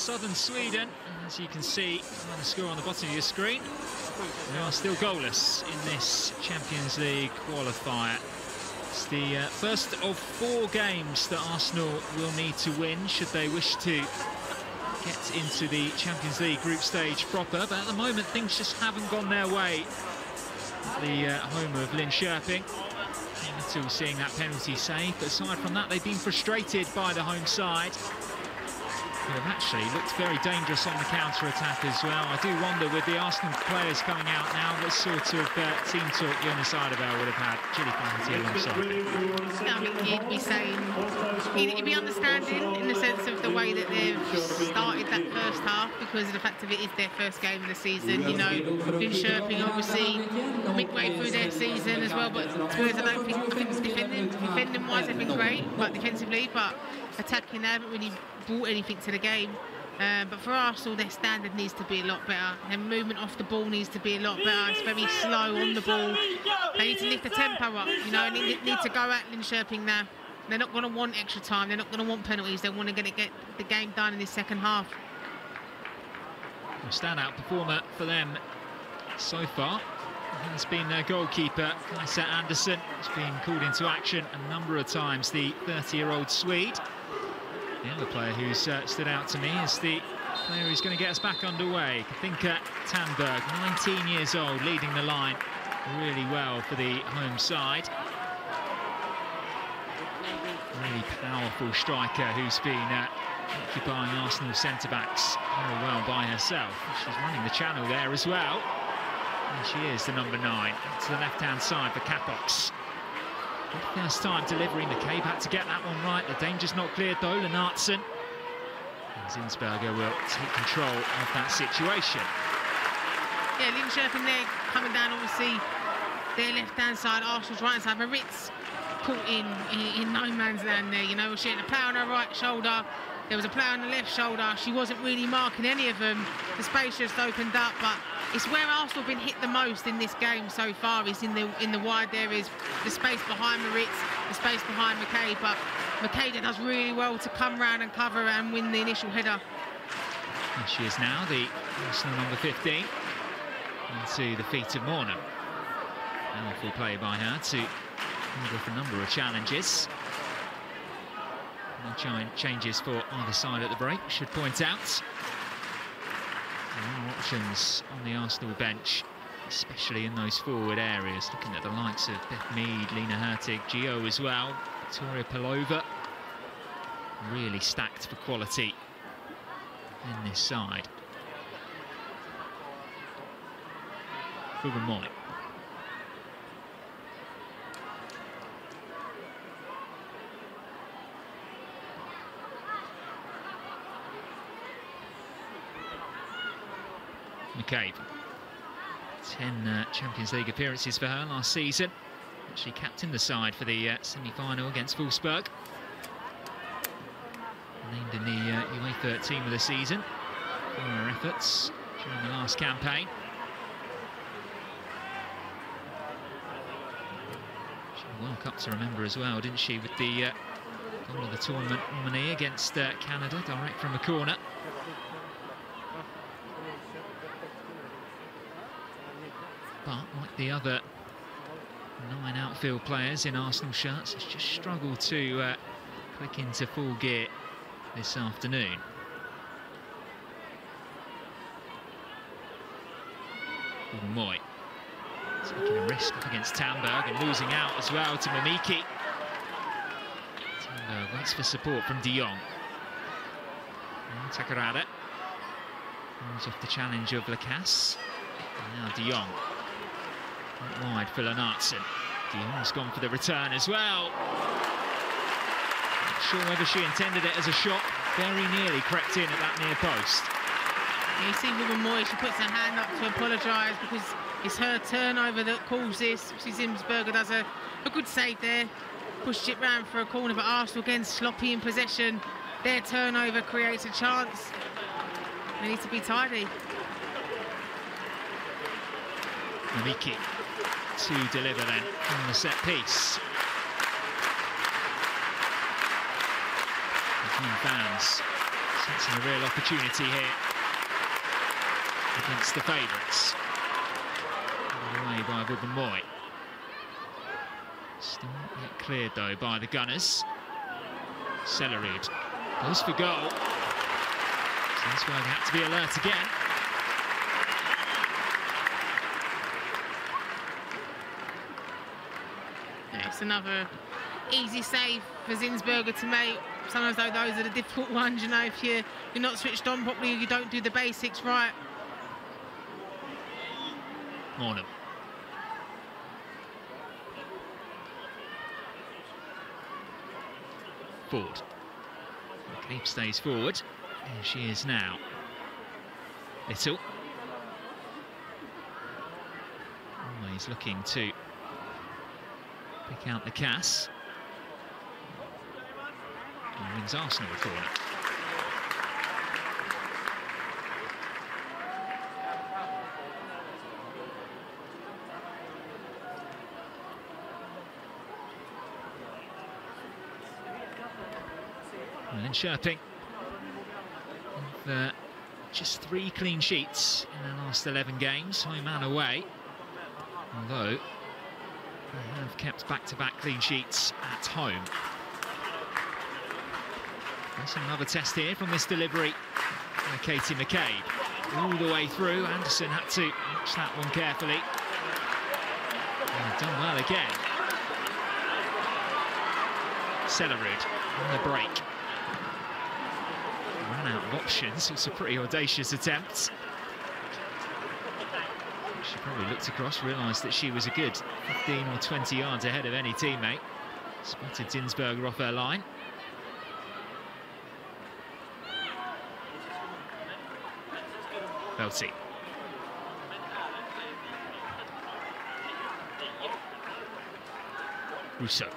southern Sweden. As you can see by the score on the bottom of your screen, they are still goalless in this Champions League qualifier. It's the first of 4 games that Arsenal will need to win should they wish to get into the Champions League group stage proper. But at the moment, things just haven't gone their way at the home of Linköping. Until seeing that penalty save. But aside from that, they've been frustrated by the home side, who have actually looked very dangerous on the counter-attack as well. I do wonder, with the Arsenal players coming out now, what sort of team talk Jonas Ardebel would have had. Chili Flaherty alongside. I mean, he'd be saying, he'd be understanding in the sense of the way that they've started that first half, because of the fact of it is their first game of the season. You know, Linköping obviously midway through their season as well, but Spurs, I think defending-wise they've been great, but defensively, but attacking, they haven't really brought anything to the game. But for Arsenal, their standard needs to be a lot better. Their movement off the ball needs to be a lot better. It's very slow on the ball. They need to lift the tempo up. You know, need to go at Linköping now. They're not going to want extra time. They're not going to want penalties. They want to get the game done in this second half. A standout performer for them so far has been their goalkeeper, Kaiser Andersson. He's been called into action a number of times, the 30-year-old Swede. The other player who's stood out to me is the player who's going to get us back underway, Kathinka Tandberg, 19 years old, leading the line really well for the home side. Really powerful striker who's been occupying Arsenal centre-backs very well by herself. She's running the channel there as well. And she is the number 9, to the left-hand side for Capox. Good first time delivery. McCabe had to get that one right. The danger's not cleared though. Lennartson. And Zinsberger will take control of that situation. Yeah, Linköping there coming down, obviously their left-hand side, Arsenal's right-hand side. Maritz caught in no man's land there. You know, she had a player on her right shoulder. There was a player on the left shoulder. She wasn't really marking any of them. The space just opened up, but it's where Arsenal have been hit the most in this game so far, is in the wide areas, the space behind Maritz, the space behind McCabe. But McCabe does really well to come round and cover and win the initial header. And she is now the Arsenal number 15 into the feet of Morna. Powerful play by her to move off a number of challenges. No changes for either side at the break, should point out. There are options on the Arsenal bench, especially in those forward areas. Looking at the likes of Beth Mead, Lena Hurtig, Gio as well, Victoria Pelova. Really stacked for quality in this side. Ruben. McCabe, 10 Champions League appearances for her last season. Actually captained the side for the semi-final against Wolfsburg. Named in the UEFA team of the season for her efforts during the last campaign. She had a World Cup to remember as well, didn't she, with the goal of the tournament nominee against Canada, direct from a corner. But like the other 9 outfield players in Arsenal shirts, has just struggled to click into full gear this afternoon. Moy taking a risk up against Tandberg and losing out as well to Mamiki. Tandberg waits for support from De Jong. And Takarada moves off the challenge of Lacasse. And now De Jong. Out wide for Lennartson. De Jong's gone for the return as well. Not sure whether she intended it as a shot. Very nearly crept in at that near post. Yeah, you see Ruben Moy, she puts her hand up to apologise because it's her turnover that caused this. Zinsberger does a good save there. Pushed it round for a corner, but Arsenal again sloppy in possession. Their turnover creates a chance. They need to be tidy. Mamiki to deliver then from the set piece. The home fans Sensing a real opportunity here against the favourites. Away by Woodman Moy. Still not yet cleared though by the Gunners. Celerud goes for goal. Zinsberg had to be alert again. It's another easy save for Zinsberger to make. Sometimes though, those are the difficult ones, you know, if you're not switched on properly, you don't do the basics right. Mornham. Forward. McCabe stays forward. Here she is now. Little. Always looking to pick out the Cass. And wins Arsenal a corner. Linköping with just 3 clean sheets in their last 11 games, home and away. Although they have kept back-to-back clean sheets at home. There's another test here from this delivery by Katie McCabe. All the way through, Anderson had to watch that one carefully. And done well again. Celerud on the break. Ran out of options. It's a pretty audacious attempt. She probably looked across, realised that she was a good 15 or 20 yards ahead of any teammate. Spotted Zinsberger off her line. Belty. Rousseau.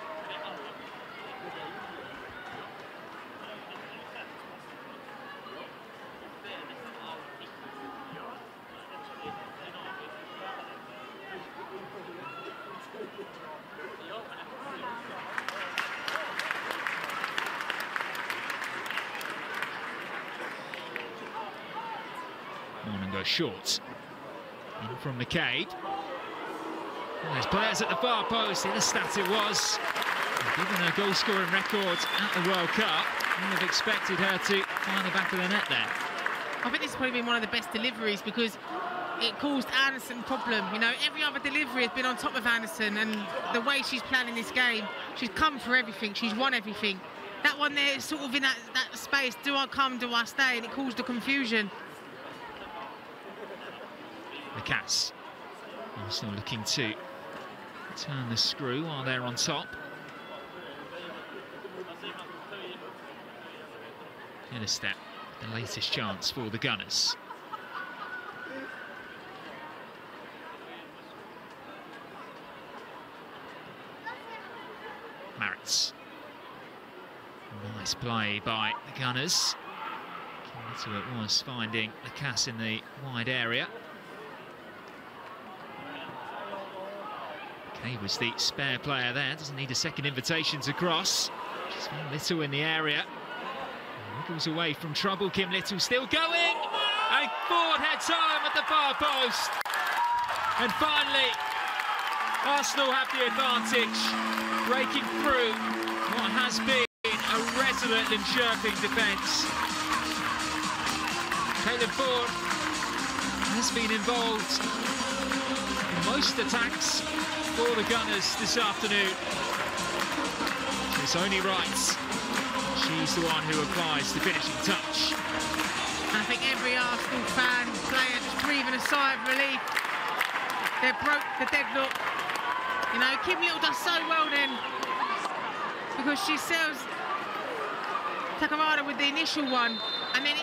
Morning goes short. In from McCabe. Well, there's players at the far post. In the stat it was. Given her goal-scoring record at the World Cup, you would have expected her to find the back of the net there. I think this has probably been one of the best deliveries because it caused Anderson problem. You know, every other delivery has been on top of Anderson, and the way she's planning this game, she's come for everything. She's won everything. That one there is sort of in that space. Do I come? Do I stay? And it caused the confusion. The Cass Arsenal looking to turn the screw while they're on top. In a step, the latest chance for the Gunners. Maritz. Nice play by the Gunners. So it was finding the Cass in the wide area. Kay was the spare player there, doesn't need a second invitation to cross. She's found Little in the area. Wiggles away from trouble, Kim Little still going! And Ford heads home at the far post. And finally, Arsenal have the advantage, breaking through what has been a resolute Linköping defence. Caleb Ford has been involved in most attacks for the Gunners this afternoon. It's only right. She's the one who applies the finishing touch. I think every Arsenal fan, player just breathing a sigh of relief. They broke the deadlock. You know, Kim Little does so well then because she sells Takarada with the initial one, and then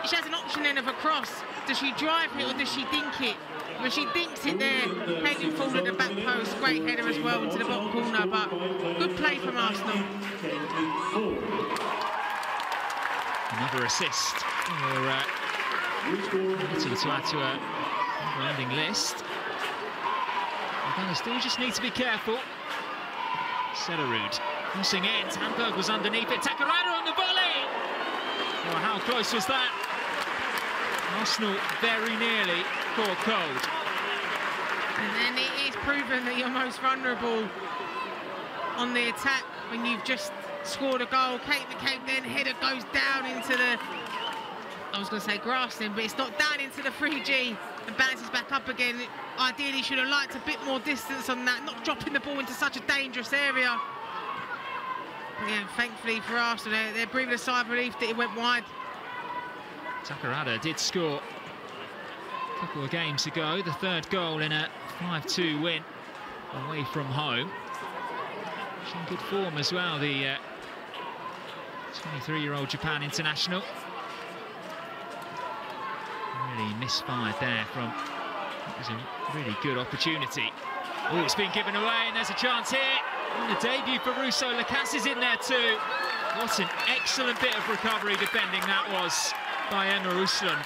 she has an option then of a cross. Does she drive it or does she dink it? When she dinks it there, Hayden Ford at the back post, great header as well into the bottom corner, but good play from Arsenal. Another assist for Little to add to her rounding list. The Gunners still just need to be careful. Celerud crossing in, Tandberg was underneath it, Takarada on the volley! Well, how close was that? Arsenal very nearly caught cold. And then it is proven that you're most vulnerable on the attack when you've just scored a goal. Kate McCabe then header goes down into the, I was going to say grassing, but it's not down into the 3G and bounces back up again. Ideally should have liked a bit more distance on that, not dropping the ball into such a dangerous area. But yeah, thankfully for Arsenal, they're breathing a sigh of relief that it went wide. Takarada did score a couple of games ago, the third goal in a 5-2 win away from home. She's in good form as well, the 23-year-old Japan international. Really misfired there from, it was a really good opportunity. Oh, it's been given away and there's a chance here. And the debut for Russo. Lacasse is in there too. What an excellent bit of recovery defending that was by Emma Rusland.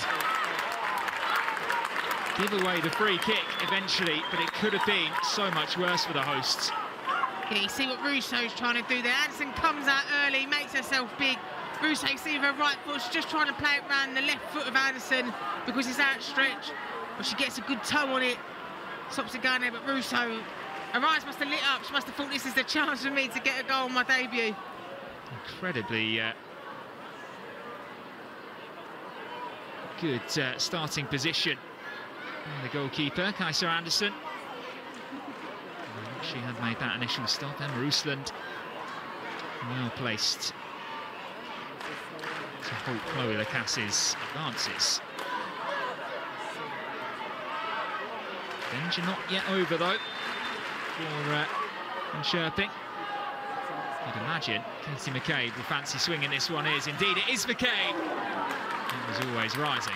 Give away the free kick eventually, but it could have been so much worse for the hosts. Yeah, you see what Russo's trying to do there. Anderson comes out early, makes herself big. Russo, you see with her right foot, she's just trying to play it around the left foot of Anderson because it's outstretched. But she gets a good toe on it, stops it going there, but Russo, her eyes must have lit up. She must have thought, this is the chance for me to get a goal on my debut. Incredibly good starting position. And the goalkeeper, Kaiser Anderson. She had made that initial stop. Emma Rusland well placed to halt Chloe Lacasse's advances. Danger not yet over though for Linköping. You'd imagine Katie McCabe will fancy swinging this one. Indeed it is McCabe. It was always rising.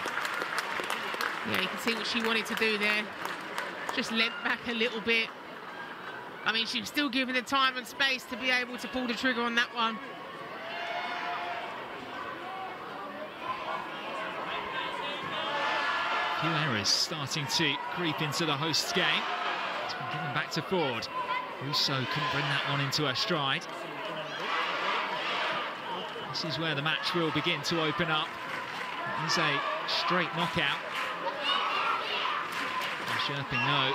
Yeah, you can see what she wanted to do there. Just leant back a little bit. I mean, she was still given the time and space to be able to pull the trigger on that one. A few errors starting to creep into the hosts' game. It's been given back to Ford. Russo couldn't bring that one into her stride. This is where the match will begin to open up. It is a straight knockout. Linköping know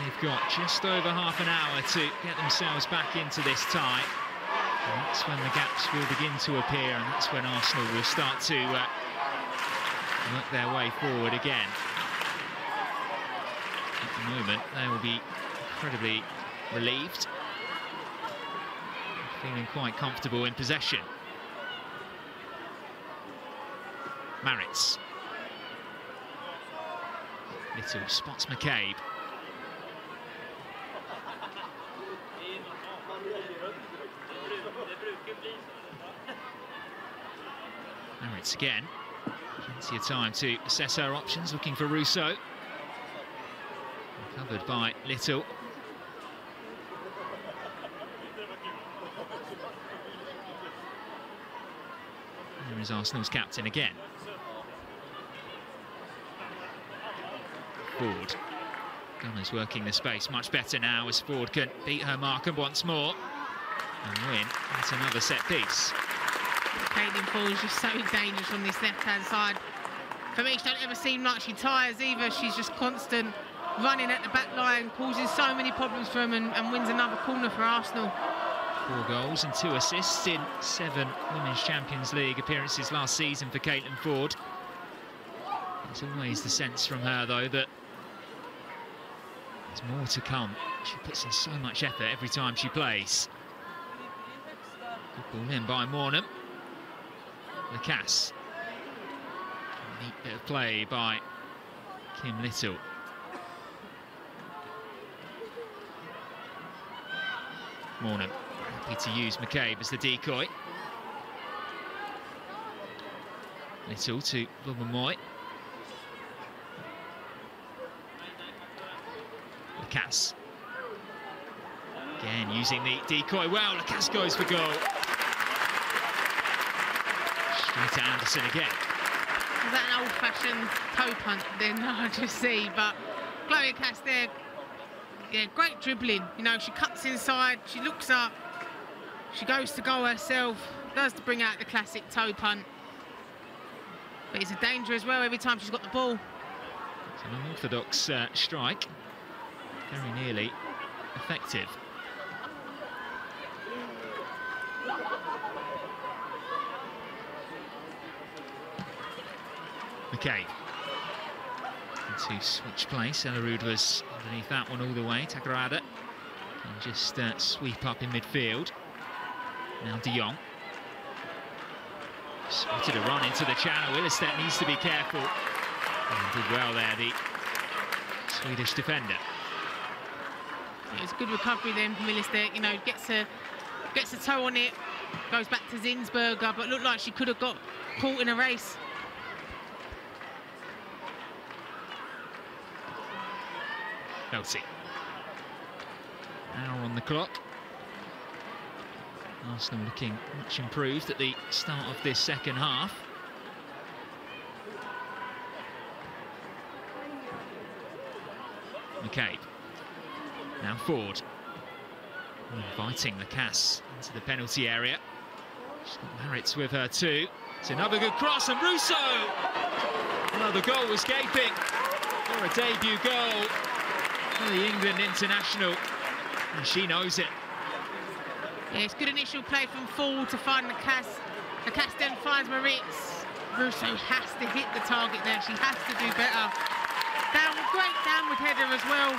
they've got just over half an hour to get themselves back into this tie. And that's when the gaps will begin to appear, and that's when Arsenal will start to work their way forward again. At the moment, they will be incredibly relieved, feeling quite comfortable in possession. Maritz. Little spots McCabe. Maritz again. Plenty of time to assess her options, looking for Russo. Covered by Little. There is Arsenal's captain again. Ford. Gunners working the space much better now as Ford can beat her marker once more and win. That's another set piece. Caitlin Ford is just so dangerous on this left-hand side. For me, she don't ever seem like she tires either. She's just constant running at the back line, causing so many problems for them, and wins another corner for Arsenal. 4 goals and 2 assists in 7 Women's Champions League appearances last season for Caitlin Ford. There's always the sense from her, though, that there's more to come. She puts in so much effort every time she plays. Good ball in by Mornham. Lacasse. Neat bit of play by Kim Little. Mornham happy to use McCabe as the decoy. Little to Bubba-Moy. Lacasse. Again using the decoy well. Lacasse goes for goal. Straight to Anderson again. Is that an old-fashioned toe punt? Then I just see, but Chloe Lacasse there. Yeah, great dribbling. You know, she cuts inside, she looks up, she goes to goal herself, does to bring out the classic toe punt. But it's a danger as well every time she's got the ball. It's an unorthodox strike. Very nearly effective. McCabe. Into switch play. Celerud was underneath that one all the way. Takarada can just sweep up in midfield. Now De Jong. Spotted a run into the channel. Ilestedt needs to be careful. And did well there, the Swedish defender. Yeah, it's a good recovery then from Ilestedt. You know, gets a toe on it, goes back to Zinsberger, but looked like she could have got caught in a race. Chelsea. Hour on the clock. Arsenal looking much improved at the start of this second half. McCabe. Now Ford. Inviting Lacasse into the penalty area. She's got Maritz with her too. It's another good cross, and Russo! Another goal escaping for a debut goal for the England international. And she knows it. Yeah, it's good initial play from Ford to find Lacasse. Lacasse then finds Maritz. Russo has to hit the target there. She has to do better. Great downward header as well. A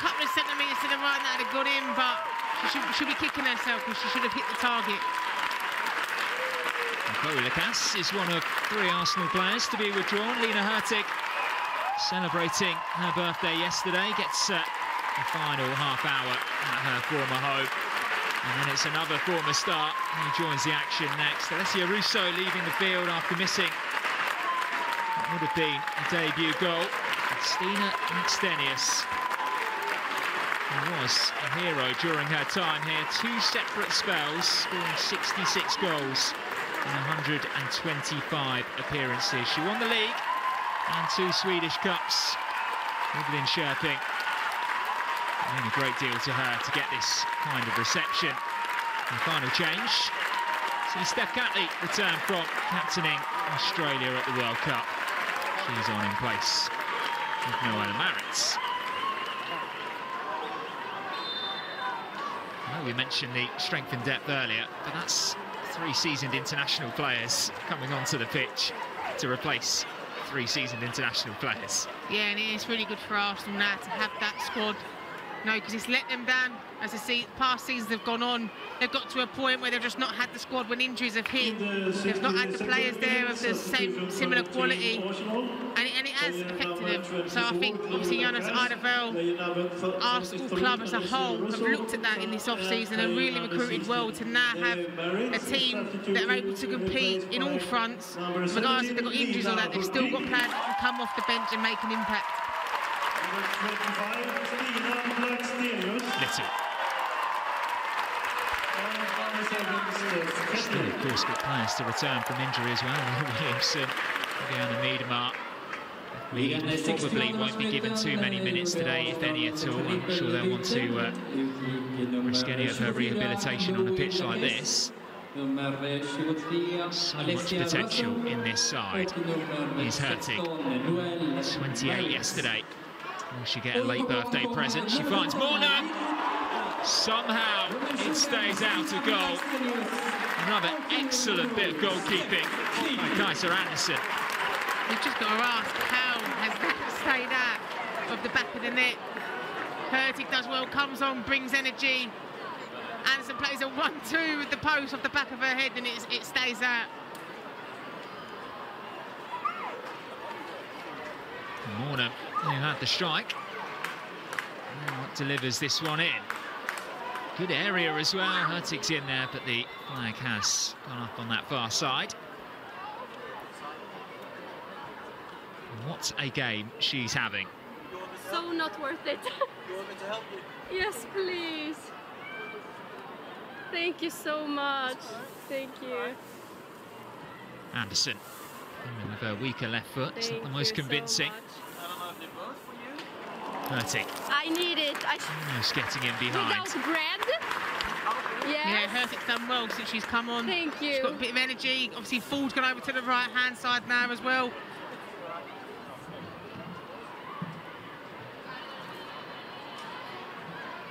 couple of centimetres to the right that would have got in, but she should be kicking herself because she should have hit the target. Chloe Lacasse is one of 3 Arsenal players to be withdrawn. Lena Hurtig celebrating her birthday yesterday, gets the final half hour at her former home. And then it's another former star who joins the action next. Alessia Russo leaving the field after missing what would have been a debut goal. Stina Extenius, who was a hero during her time here. 2 separate spells, scoring 66 goals in 125 appearances. She won the league and 2 Swedish Cups with Linköping. It meant a great deal to her to get this kind of reception. And final change, see Steph Catley return from captaining Australia at the World Cup. She's on in place with Noella Maritz. Well, we mentioned the strength and depth earlier, but that's 3 seasoned international players coming onto the pitch to replace 3 seasoned international players. Yeah, and it's really good for Arsenal now to have that squad. No, because it's let them down as the past seasons have gone on. They've got to a point where they've just not had the squad when injuries have hit. They've not had the players there of the similar quality, and it has affected them. So I think obviously Jonas Eideveld, Arsenal club as a whole, have looked at that in this off-season and really recruited well to now have a team that are able to compete in all fronts. Regardless if they've got injuries or that, they've still got players that can come off the bench and make an impact. Little. Still, of course, good players to return from injury as well. Williamson, Diana Miedema. Probably won't be given too many minutes today, if any at all. I'm sure they'll want to risk any of her rehabilitation on a pitch like this. So much potential in this side is Hurtig. 28 yesterday. Will she get a late birthday present? She finds Morna. Somehow it stays out of goal. Another excellent bit of goalkeeping by Kajsa Andersen. We've just got to ask, how has that stayed out of the back of the net? Hurtig does well, comes on, brings energy. Andersen plays a 1-2 with the post off the back of her head, and it stays out. Morna, who had the strike, delivers this one in. Good area as well. Hurtig's in there, but the flag has gone up on that far side. What a game she's having. So not worth it. You want me to help you? Yes, please. Thank you so much. Thank you. Andersen, with her weaker left foot, it's not the most convincing. I don't know if they both for you. Hurtig. I need it. Almost getting in behind. Without bread? Yes. Yeah, Herthic's done well since she's come on. Thank you. She's got a bit of energy. Obviously, Ford's gone over to the right-hand side now as well.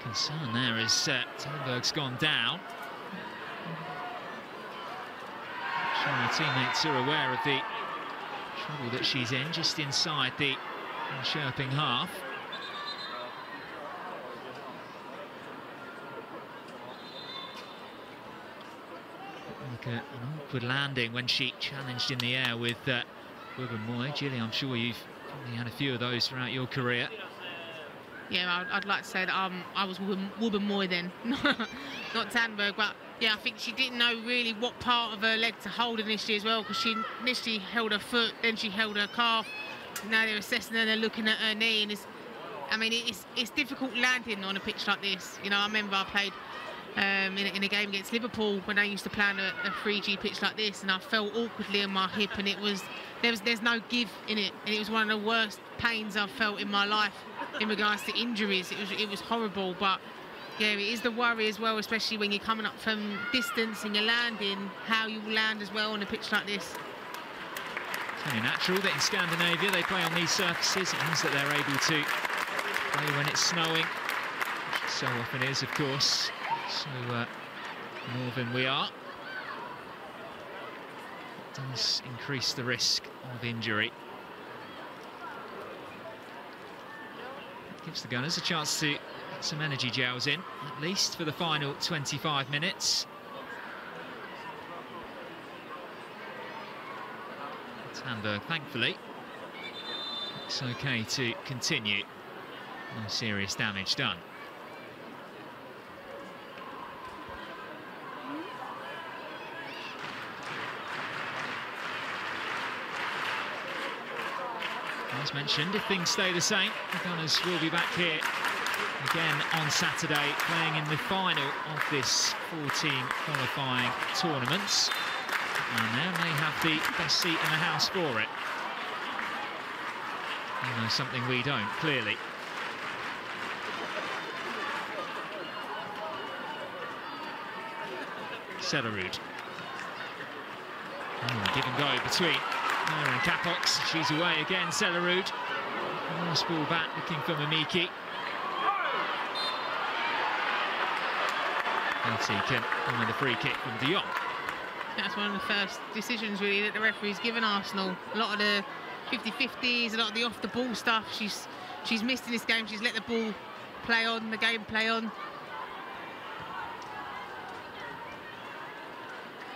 Concern there as Tannenberg's gone down. Sure, her teammates are aware of the trouble that she's in, just inside the Linköping half. Like an awkward landing when she challenged in the air with Wubben-Moy. Gilly, I'm sure you've probably had a few of those throughout your career. Yeah, I'd like to say that I was Wubben-Moy then, not Tannenberg, but yeah, I think she didn't know really what part of her leg to hold initially as well, because she initially held her foot, then she held her calf. Now they're assessing her, they're looking at her knee, and it's difficult landing on a pitch like this. You know, I remember I played in a game against Liverpool when I used to play on a 3G pitch like this, and I fell awkwardly on my hip, and there's no give in it, and it was one of the worst pains I've felt in my life in regards to injuries. It was horrible, but yeah, it is the worry as well, especially when you're coming up from distance and you're landing, how you land as well on a pitch like this. It's only natural that in Scandinavia they play on these surfaces. It means that they're able to play when it's snowing, which so often is, of course. So northern we are. It does increase the risk of injury. Gives the Gunners a chance to get some energy gels in, at least for the final 25 minutes. Tannenberg, thankfully, it's okay to continue. No serious damage done. As mentioned, if things stay the same, the Gunners will be back here again on Saturday, playing in the final of this 4-team qualifying tournament. And they may have the best seat in the house for it. You know, something we don't, clearly. Sellerud. Give and go between her and Capox. She's away again, Sellerud. Nice ball back, looking for Mamiki. Elsie can find the free kick from De Jong. That's one of the first decisions really that the referee's given Arsenal. A lot of the 50-50s, a lot of the off-the-ball stuff she's missed in this game. She's let the ball play on, the game play on.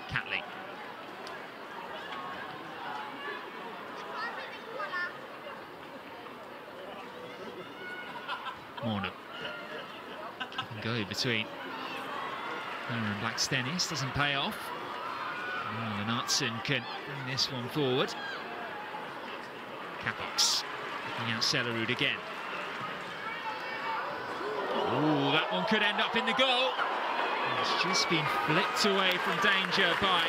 Catley. Morno. Give and go between her and Blackstenius, doesn't pay off. Knutson can bring this one forward. Capox looking out Sellerud again. Oh, that one could end up in the goal. It's just been flicked away from danger by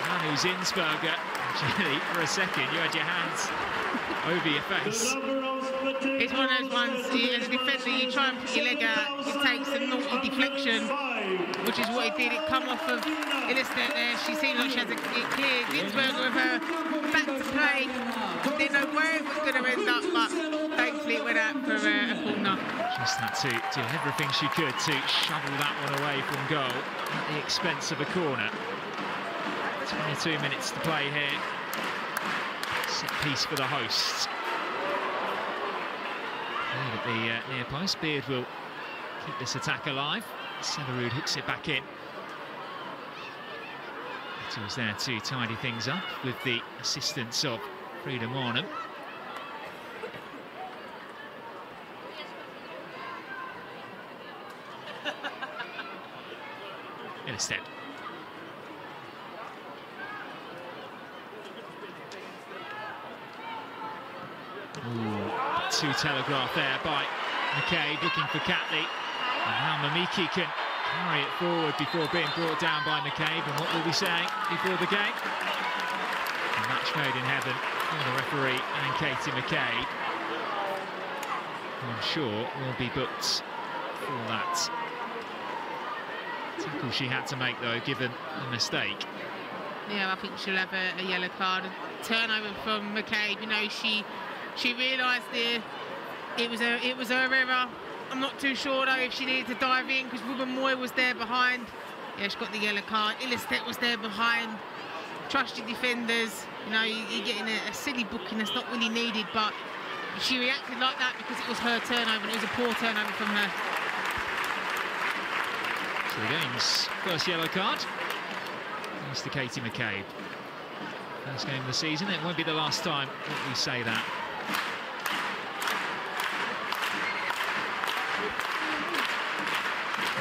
Manu Zinsberger. Actually, for a second, you had your hands over your face. It's one of those ones, as a defender, you try and put your leg out, it takes a naughty deflection, which is what it did. It come off of Illistedt there. She seemed like she had it cleared. Zinsberger with her back to play. Didn't know where it was going to end up, but thankfully it went out for a corner. Just had to do everything she could to shovel that one away from goal at the expense of a corner. 22 minutes to play here. Set piece for the hosts. Played at the near post. Beard will keep this attack alive. Sellerud hooks it back in. It was there to tidy things up with the assistance of Frida Marnham. Illistedt. Too telegraphed there by McCabe, looking for Catley. And now Mamiki can carry it forward before being brought down by McCabe. And what will we say before the game? A match made in heaven for the referee and Katie McCabe, who I'm sure will be booked for that tackle she had to make, though, given the mistake. Yeah, I think she'll have a yellow card. A turnover from McCabe. You know, she realised it was her error. I'm not too sure though if she needed to dive in because Ruben Moy was there behind. Yeah, she got the yellow card. Illistedt was there behind. Trust your defenders. You know, you're getting a silly booking that's not really needed, but she reacted like that because it was her turnover and it was a poor turnover from her. So the game's first yellow card goes to Katie McCabe. First game of the season. It won't be the last time that we say that.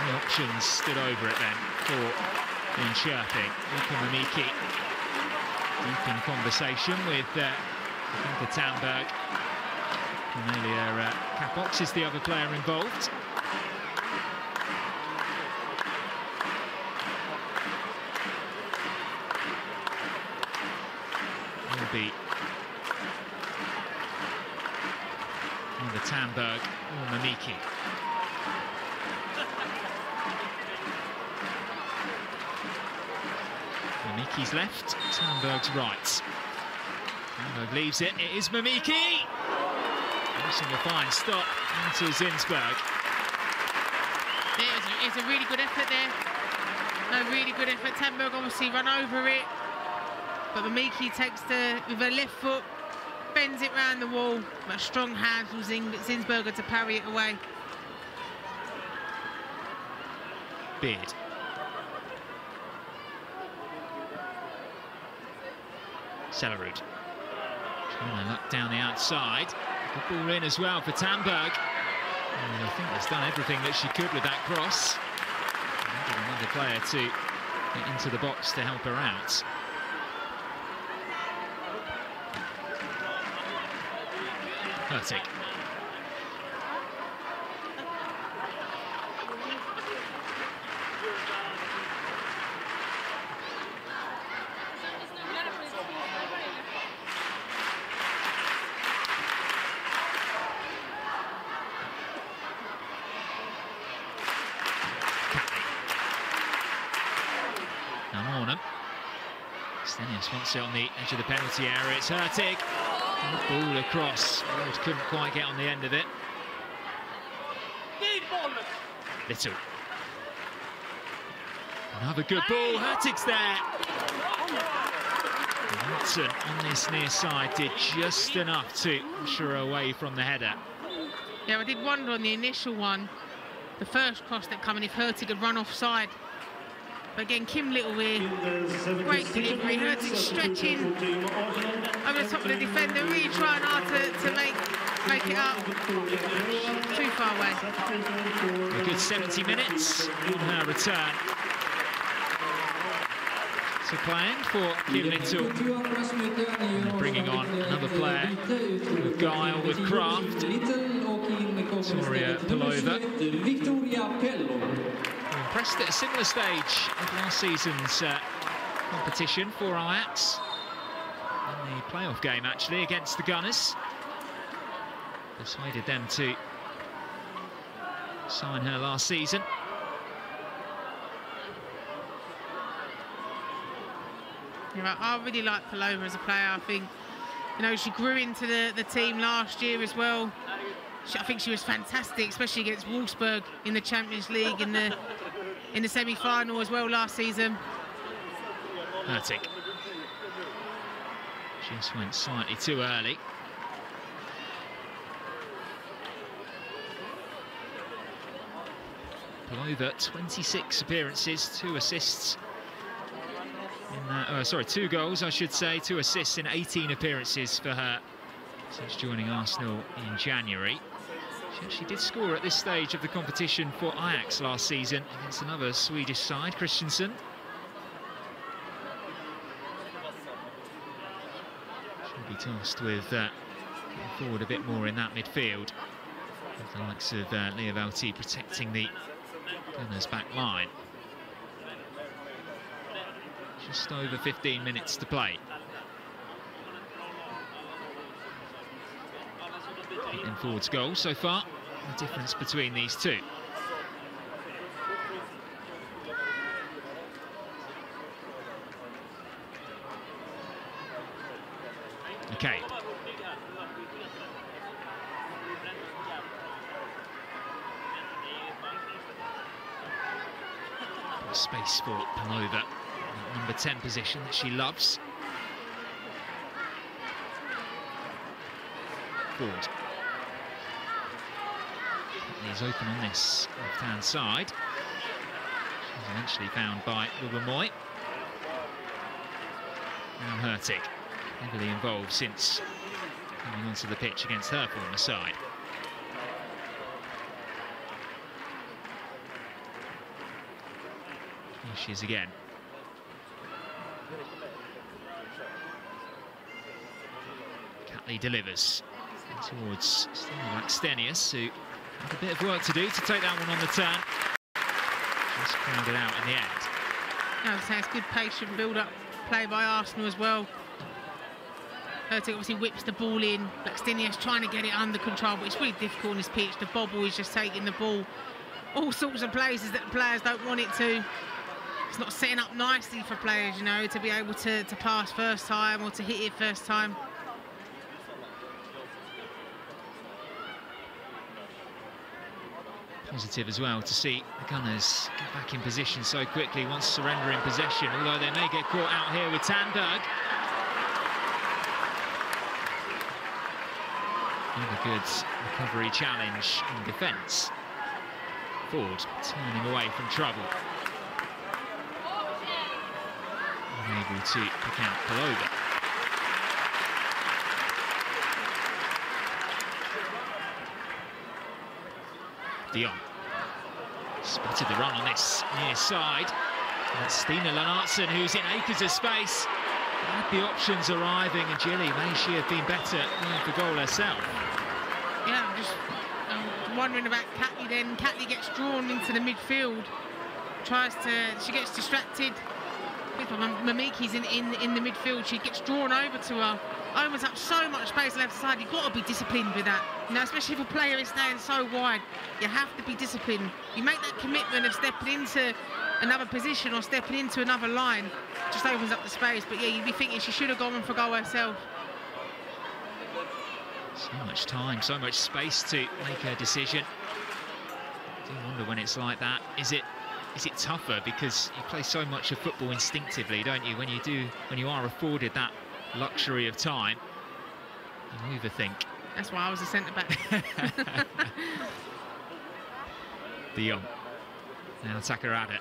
The options stood over it then for Linköping. Luka Mamiki deep in conversation with Linda Tamberg. Cornelia Capox is the other player involved. Will be either Tamberg or Mamiki. Mamiki's left, Tamberg's right. Tamberg leaves it, it is Mamiki! Using a fine stop into Zinsberg. It's a really good effort there. A really good effort. Tamberg obviously run over it. But Mamiki takes with her left foot, bends it round the wall. But strong hands from Zinsberger to parry it away. Beard. Sellerud. Trying to knock down the outside. The ball in as well for Tamberg. And I think that's done everything that she could with that cross. Another player to get into the box to help her out. Hurtig. Stenius wants it on the edge of the penalty area. It's Hurtig. Ball across. Rose couldn't quite get on the end of it. Little. Another good ball. Hurtig's there. Watson on this near side did just enough to push her away from the header. Yeah, I did wonder on the initial one, the first cross that come in, if Hurtig had run offside. But again, Kim Little here, great delivery. Hurtig stretching over the top of the defender, really trying hard to make it up. Too far away. A good 70 minutes on her return to playing for Kim Little. Bringing on another player with guile, with craft. Victoria Pelova. Impressed at a similar stage of last season's competition for Ajax. In the playoff game, actually, against the Gunners. Persuaded them to sign her last season. Yeah, I really like Pelova as a player. I think, you know, she grew into the team last year as well. I think she was fantastic, especially against Wolfsburg in the Champions League in the semi-final as well last season. Hurtig. Just went slightly too early. Pelova, 26 appearances, 2 assists. In 2 goals, I should say, 2 assists in 18 appearances for her since joining Arsenal in January. She actually did score at this stage of the competition for Ajax last season against another Swedish side, Christensen. She'll be tasked with getting forward a bit more in that midfield, with the likes of Leah Valti protecting the Gunners' back line. Just over 15 minutes to play. Caitlin Ford's goal so far, the difference between these two. Space for Palova, number 10 position that she loves. Ford. He's open on this left-hand side. She's eventually found by Ubermoy. Now Hurtig, heavily involved since coming onto the pitch against her former side. Here she is again. Catley delivers towards Stenius, who had a bit of work to do to take that one on the turn. Just ground it out in the end. I would say it's good patient build-up play by Arsenal as well. Hurtig obviously whips the ball in. Stenius trying to get it under control, but it's really difficult on this pitch. The bobble is just taking the ball all sorts of places that the players don't want it to. It's not setting up nicely for players, you know, to be able to pass first time or to hit it first time. Positive as well to see the Gunners get back in position so quickly once surrendering possession, although they may get caught out here with Tandberg. Another good recovery challenge in defence. Ford turning away from trouble. Unable to pick out Palova. Dion spotted the run on this near side. That's Stina Lennartson, who's in acres of space. Had the options arriving, and Gilly, may she have been better going for goal herself. Yeah, I'm just wondering about Catley then. Catley gets drawn into the midfield. She gets distracted. Mamiki's in the midfield. She gets drawn over to her. Opens up so much space left side. You've got to be disciplined with that. You know, especially if a player is staying so wide, you have to be disciplined. You make that commitment of stepping into another position or stepping into another line, just opens up the space. But yeah, you'd be thinking she should have gone for goal herself. So much time, so much space to make her decision. I do wonder when it's like that. Is it tougher because you play so much of football instinctively, don't you? When you are afforded that luxury of time, you overthink. That's why I was a centre-back. Dion. Now Takarada.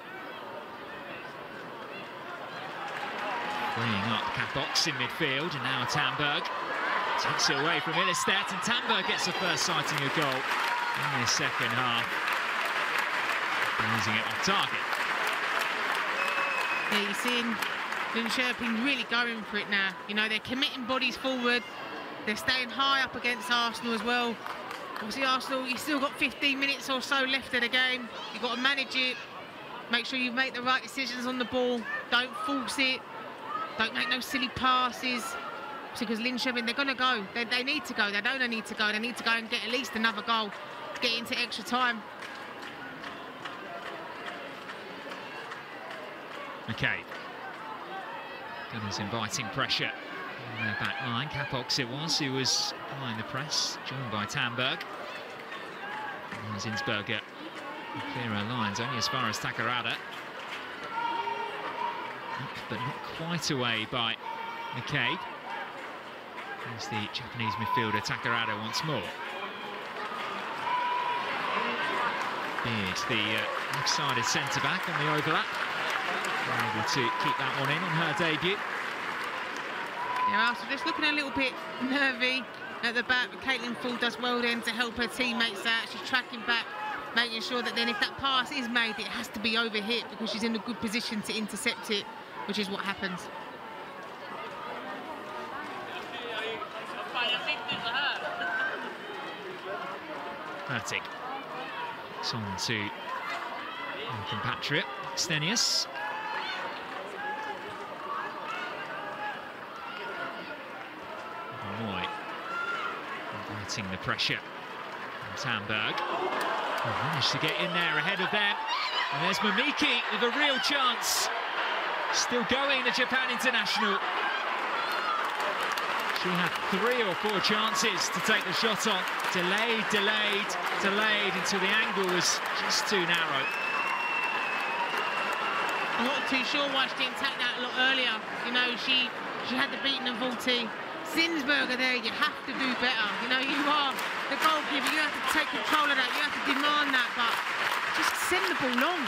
Bringing up Capox in midfield, and now Tandberg takes it away from Ilestedt, and Tandberg gets the first sighting of goal in the second half. Losing it off target. Yeah, you're seeing Linköping really going for it now. You know, they're committing bodies forward. They're staying high up against Arsenal as well. Obviously, Arsenal, you've still got 15 minutes or so left of the game. You've got to manage it. Make sure you make the right decisions on the ball. Don't force it. Don't make no silly passes. Because Linköping, they're going to go. They need to go. They don't need to go. They need to go and get at least another goal to get into extra time. McCabe. Gunners inviting pressure on their back line. Capox it was who was behind the press, joined by Tandberg. And Zinsberger clearer lines, only as far as Takarada. But not quite away by McCabe. There's the Japanese midfielder Takarada once more. Beard, the left-sided centre-back on the overlap. Able to keep that one in on her debut. Yeah, Arsenal just looking a little bit nervy at the back. Caitlin Ford does well then to help her teammates out. She's tracking back, making sure that then if that pass is made, it has to be overhit because she's in a good position to intercept it, which is what happens. Hurtig. It's on to our compatriot, Stenius. Moy inviting the pressure from Tandberg. Managed to get in there ahead of them. And there's Mamiki with a real chance. Still going, the Japan international. She had 3 or 4 chances to take the shot on. Delayed until the angle was just too narrow. I'm not too sure why she didn't take that a lot earlier. You know, she had the beating of Vulti. Zinsberger there, you have to do better. You know, you are the goalkeeper, you have to take control of that, you have to demand that, but just send the ball long.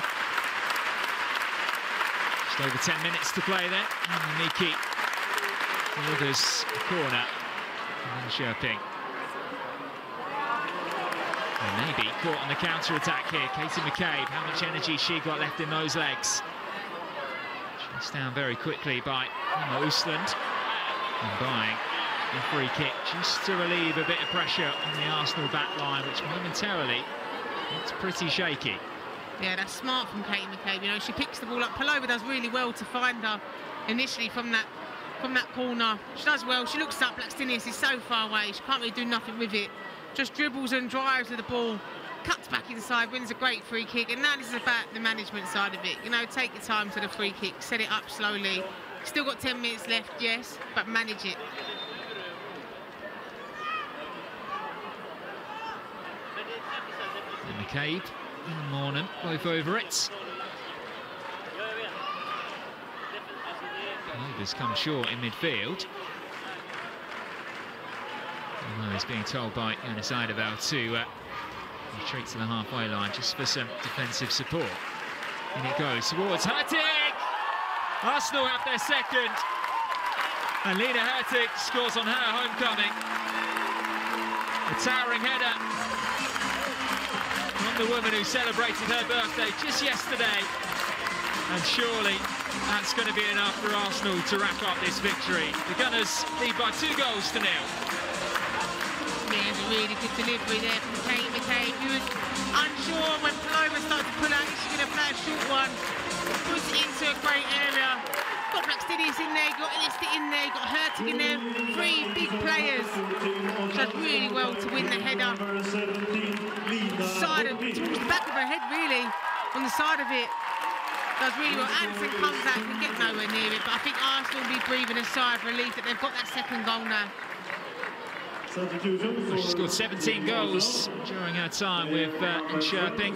Just over 10 minutes to play there. And Miki delivers a corner. Linköping. And maybe caught on the counter-attack here. Katie McCabe, how much energy she got left in those legs. She's down very quickly by Usland. And buying a free kick just to relieve a bit of pressure on the Arsenal back line, which momentarily looks pretty shaky. Yeah, that's smart from Katie McCabe. You know, she picks the ball up. Palova does really well to find her initially from that corner. She does well. She looks up. Blackstenius is so far away. She can't really do nothing with it. Just dribbles and drives with the ball, cuts back inside, wins a great free kick. And now this is about the management side of it. You know, take your time to the free kick, set it up slowly. Still got 10 minutes left, yes, but manage it. And McCabe and Mornan both over it. Palova's come short in midfield. Although he's being told by Jonas Eidevall to retreat to the halfway line just for some defensive support. And it goes towards Hurtig! Arsenal have their second. And Lena Hurtig scores on her homecoming. A towering header from the woman who celebrated her birthday just yesterday. And surely that's going to be enough for Arsenal to wrap up this victory. The Gunners lead by 2-0. Yeah, it's a really good delivery there from Katie McCabe. He was unsure when Paloma started to pull out. Is she going to play a short one? Puts it into a great area. Got Blackstenius in there, got Elista in there, got Hurtig in there. 3 big players. Does really well to win the header. Side of, towards the back of her head, really, on the side of it. Does really well. Anderson comes out, can get nowhere near it, but I think Arsenal will be breathing a sigh of relief that they've got that second goal now. She scored 17 goals during her time with Linköping.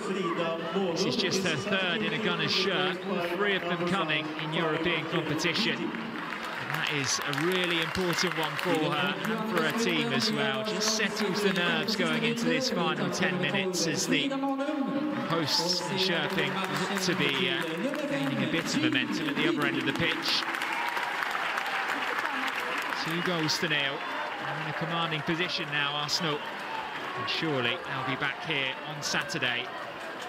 This is just her third in a Gunners shirt, all 3 of them coming in European competition. And that is a really important one for her and for her team as well. Just settles the nerves going into this final 10 minutes as the hosts Linköping look to be gaining a bit of momentum at the other end of the pitch. 2-0. In a commanding position now, Arsenal. And surely they'll be back here on Saturday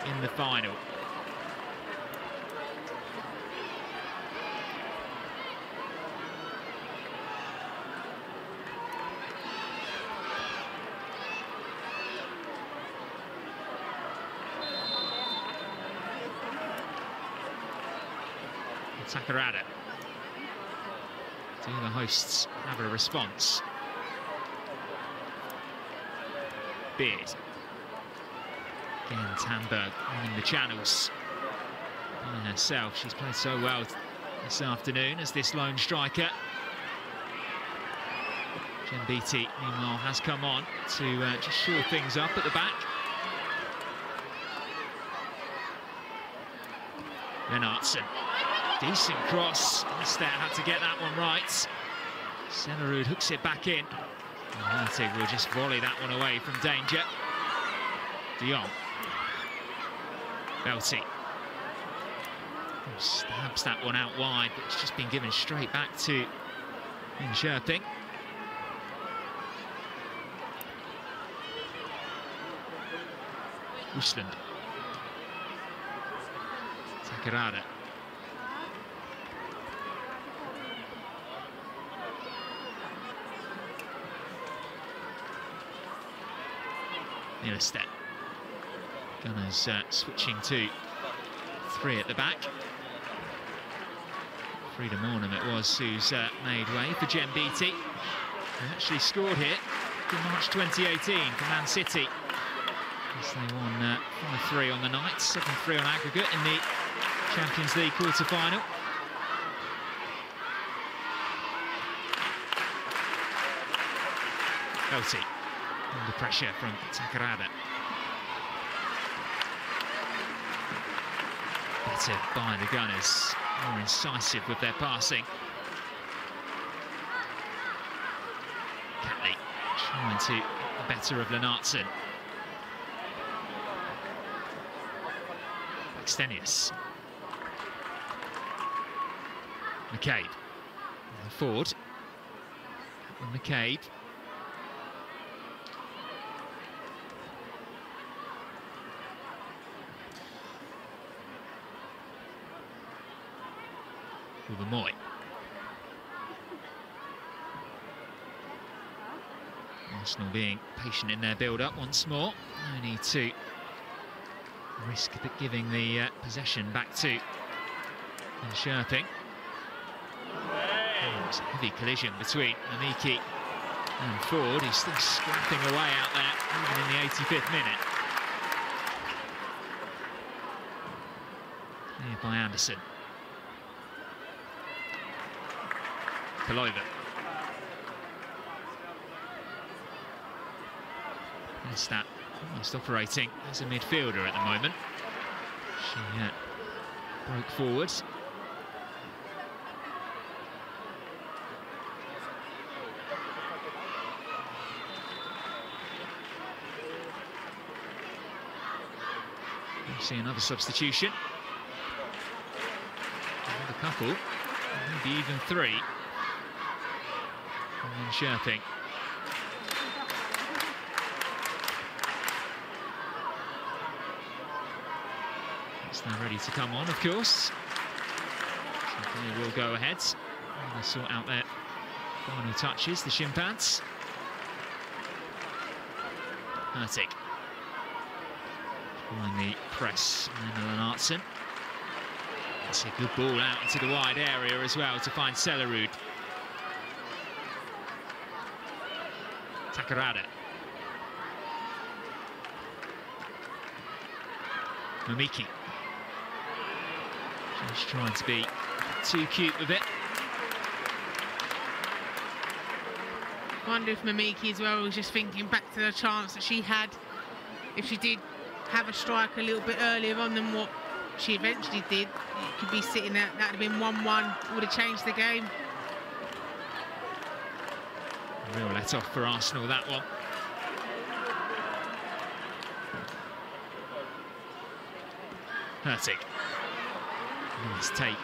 in the final. Takarada. Do the hosts have a response? Beard. Again, Tamberg running the channels by herself. She's played so well this afternoon as this lone striker. Jen Beattie, meanwhile, has come on to just shore things up at the back. Lennartson. Decent cross. Instead had to get that one right. Sellerud hooks it back in. Hurtig will just volley that one away from danger. De Jong. Belty. Stabs that one out wide, but it's just been given straight back to Linköping. Usland. Takarada. Step. Gunners switching to 3 at the back. Frida Mornham it was who's made way for Jen Beattie, who actually scored here in March 2018 for Man City. As they won 5-3 on the night, 7-3 on aggregate in the Champions League quarter-final. Belty. Under pressure from Takarada. better by the Gunners, more incisive with their passing. Catley trying to get the better of Lennartson. Extenius. McCabe. Ford. McCabe. Moy. Arsenal being patient in their build-up once more. No need to risk giving the possession back to Linköping. Oh, it's a heavy collision between Mamiki and Ford. He's still scrapping away out there, even in the 85th minute. Cleared by Anderson. Paloiva. Lestat almost operating as a midfielder at the moment. She broke forward. We see another substitution. Another couple, maybe even three. And Linköping. It's now ready to come on, of course. So they will go ahead. They'll sort out their final touches, the shin pads. Hurtig. Following the press, and then Lennartson. It's a good ball out into the wide area as well to find Celerud. Takarada. Mamiki. Just trying to be too cute with it. I wonder if Mamiki as well was just thinking back to the chance that she had. If she did have a strike a little bit earlier on than what she eventually did, it could be sitting at, that would have been 1-1, would have changed the game. Real let off for Arsenal, that one. Hurtig. Nice take.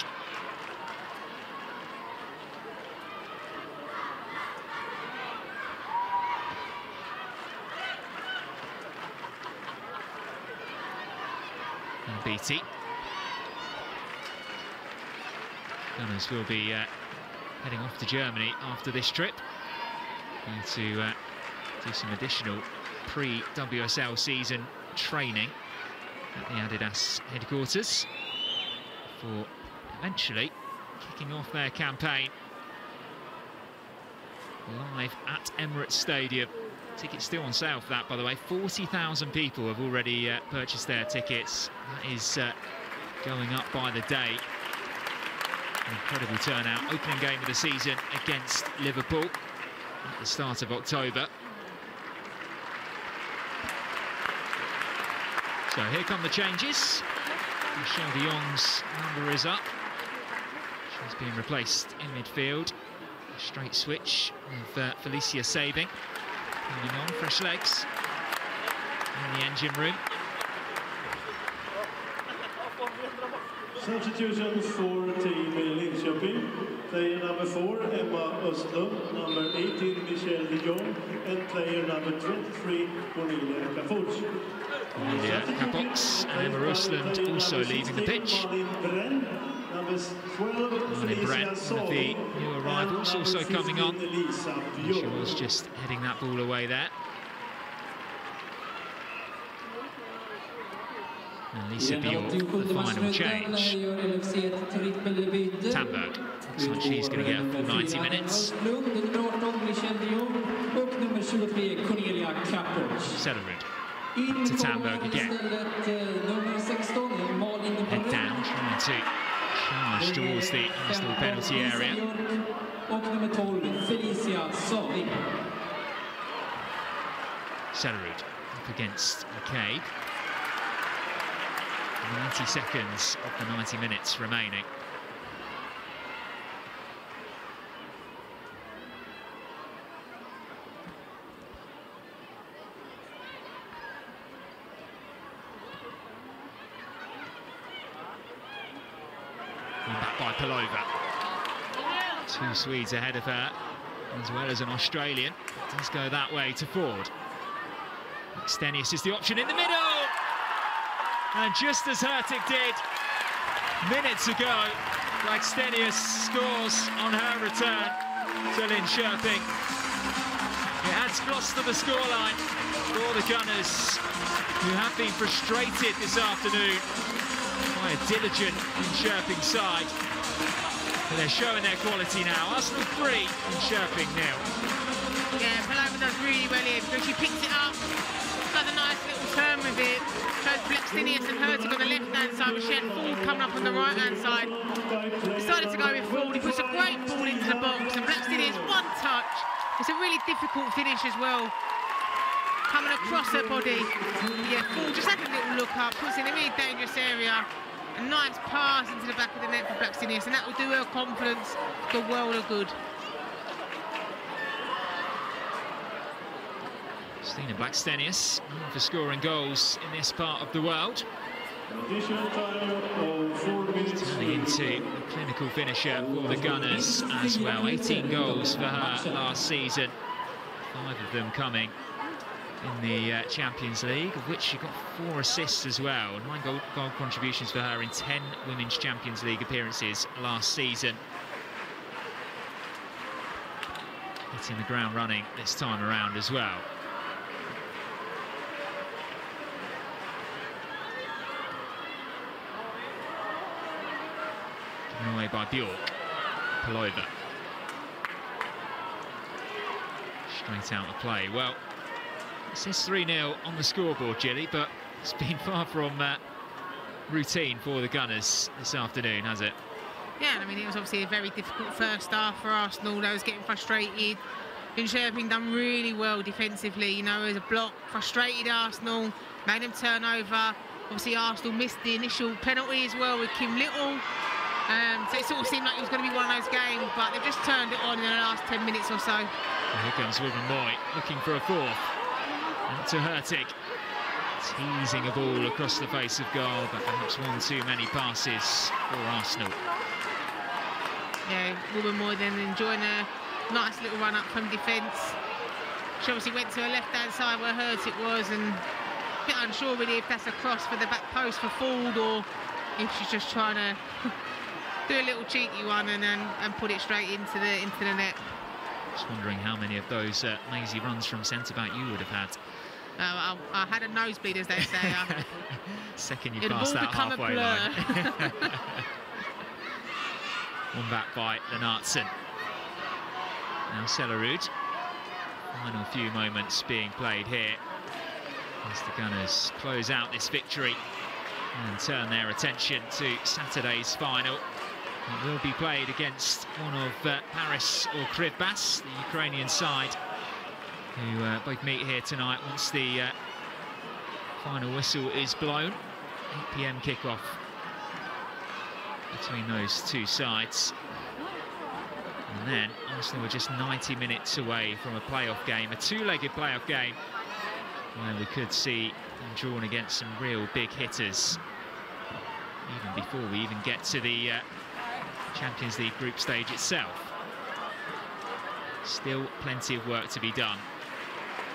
And Beattie. Gunners will be heading off to Germany after this trip. Going to do some additional pre-WSL season training at the Adidas headquarters for eventually kicking off their campaign live at Emirates Stadium. Tickets still on sale for that, by the way. 40,000 people have already purchased their tickets. That is going up by the day. An incredible turnout. Opening game of the season against Liverpool at the start of October. So here come the changes. Michelle de Jong's number is up. She's being replaced in midfield. A straight switch of Felicia Saving. Coming on, fresh legs in the engine room. Substitutions for team Linköping. Player number 4, Emma Östlund. Number 18, Michelle de Jong. And player number 23, Cornelia Capuch. Cornelia Capox and Emma Östlund also leaving the pitch. Malin Brent, one of the new arrivals, also coming on. And she was just heading that ball away there. And Lisa Bjork, the final change. Tamberg, looks like she's going to get a full 90 minutes. Celerud to Tamberg again. Head down, trying to charge towards the Arsenal penalty area. Celerud up against McCabe. 90 seconds of the 90 minutes remaining. And back by Palova. 2 Swedes ahead of her, as well as an Australian. It does go that way to Ford. Stenius is the option in the middle! And just as Hurtig did minutes ago, Stenius scores on her return to Linköping. It adds gloss to the scoreline for the Gunners, who have been frustrated this afternoon by a diligent Linköping side. But they're showing their quality now. Arsenal 3, Linköping 0. Yeah, Paloma does really well here because she picks it up, does a nice little turn with it. Shows Blackstenius and Hurtig on the left-hand side, but she had Ford coming up on the right-hand side. Decided to go with Ford. He puts a great ball into the box, and Blackstenius, one touch. It's a really difficult finish as well, coming across her body. Yeah, Ford just had a little look up, puts in a really dangerous area. A nice pass into the back of the net for Blackstenius, and that will do her confidence the world of good. Stina Blackstenius for scoring goals in this part of the world. Turning into a clinical finisher for the Gunners as well. 18 goals for her last season, 5 of them coming in the Champions League, of which she got 4 assists as well. 9 goal contributions for her in 10 Women's Champions League appearances last season. Hitting the ground running this time around as well. Given away by Bjork. Palova. Straight out of play. Well, it says 3-0 on the scoreboard, Gilly, but it's been far from routine for the Gunners this afternoon, has it? Yeah, I mean, it was obviously a very difficult first half for Arsenal. They was getting frustrated. Linköping done really well defensively, you know, as a block, frustrated Arsenal, made them turn over. Obviously, Arsenal missed the initial penalty as well with Kim Little. So it sort of seemed like it was going to be one of those games, but they've just turned it on in the last 10 minutes or so. And here comes Wilbur Moy, looking for a fourth. And to Hurtig. Teasing a ball across the face of goal, but perhaps one too many passes for Arsenal. Yeah, Wilbur Moy then enjoying a nice little run up from defence. She obviously went to her left-hand side where Hurtig was, and a bit unsure really if that's a cross for the back post for Ford or if she's just trying to do a little cheeky one and put it straight into the net. Just wondering how many of those mazy runs from centre-back you would have had. I had a nosebleed, as they say. Second you passed that halfway line. One back by Lennartsen. Now Sellerud. Final few moments being played here as the Gunners close out this victory and turn their attention to Saturday's final. It will be played against one of Paris or Krivbas, the Ukrainian side, who both meet here tonight once the final whistle is blown. 8 PM kickoff between those two sides. And then Arsenal were just 90 minutes away from a playoff game, a 2-legged playoff game, where we could see them drawn against some real big hitters, even before we even get to the Champions League group stage itself. Still plenty of work to be done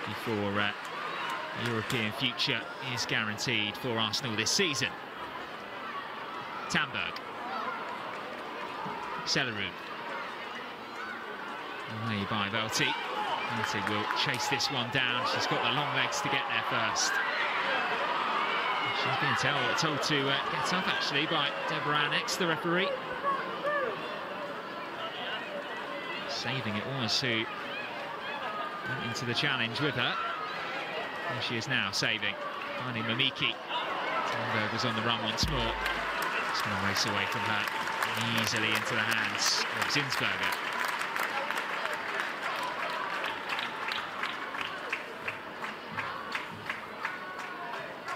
before European future is guaranteed for Arsenal this season. Tamberg. Sellerud. Away by Velti. Velti will chase this one down. She's got the long legs to get there first. She's been told to get up, actually, by Deborah Annex, the referee. Saving it was who went into the challenge with her. And she is now saving, finding Mamiki. Tamberg was on the run once more. Just going to race away from her easily into the hands of Zinsberger.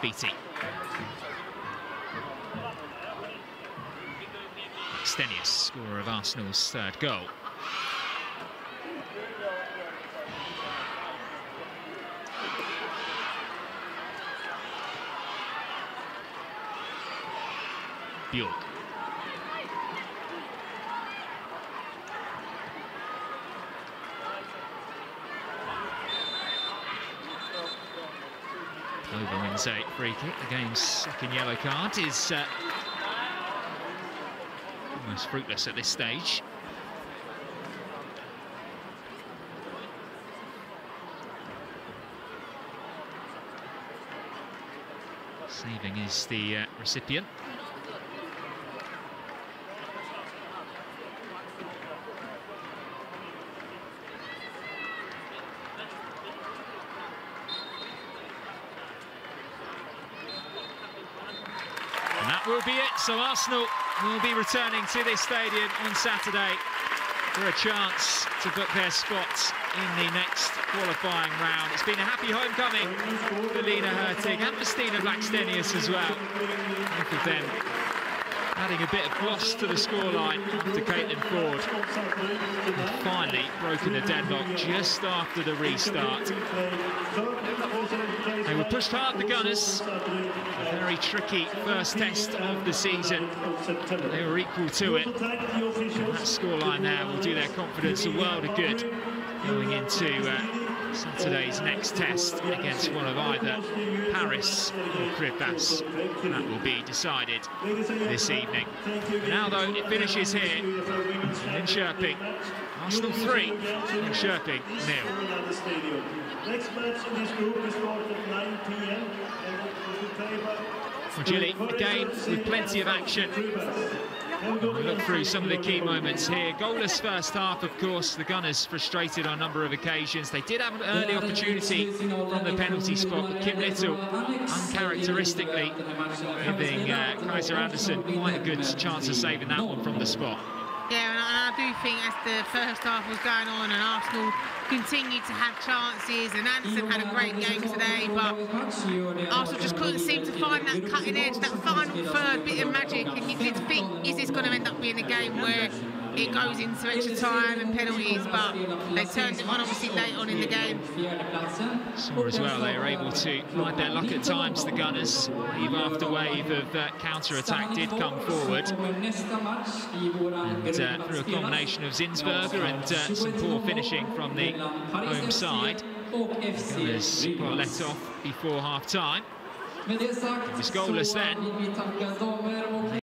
Beattie. Blackstenius, scorer of Arsenal's third goal. Bjork. Over wins a free kick. The game's second yellow card is almost fruitless at this stage. Saving is the recipient. And that will be it. So Arsenal will be returning to this stadium on Saturday for a chance to book their spots in the next qualifying round. It's been a happy homecoming for Lena Hurtig and for Stina Blackstenius as well. Both of them adding a bit of gloss to the scoreline after Caitlin Ford had finally broken the deadlock just after the restart. They were pushed hard, the Gunners. A very tricky first test of the season. They were equal to it. And that scoreline there will do their confidence a world of good going into Saturday's next test against one of either Paris or Krivas. That will be decided this evening. Now, though, it finishes here in Linköping. Arsenal 3, Linköping 0. Next match in this group is started at 9 p.m. Well, Gilly, a game with plenty of action. We'll look through some of the key moments here. Goalless first half, of course. The Gunners frustrated on a number of occasions. They did have an early opportunity from the penalty spot, but Kim Little, uncharacteristically, giving Kaiser Anderson quite a good chance of saving that one from the spot. Yeah, and I do think as the first half was going on and Arsenal continued to have chances, and Anderson had a great game today, but Arsenal just couldn't seem to find that cutting edge, that final third bit of magic, and you did think, is this going to end up being a game where it goes into extra time and penalties? But they turned it on obviously late on in the game. Saw as well, they were able to ride their luck at times, the Gunners. Wave after wave of counter-attack did come forward. And through a combination of Zinsberger and some poor finishing from the home side, Gunners got let off before half-time. It was goalless then.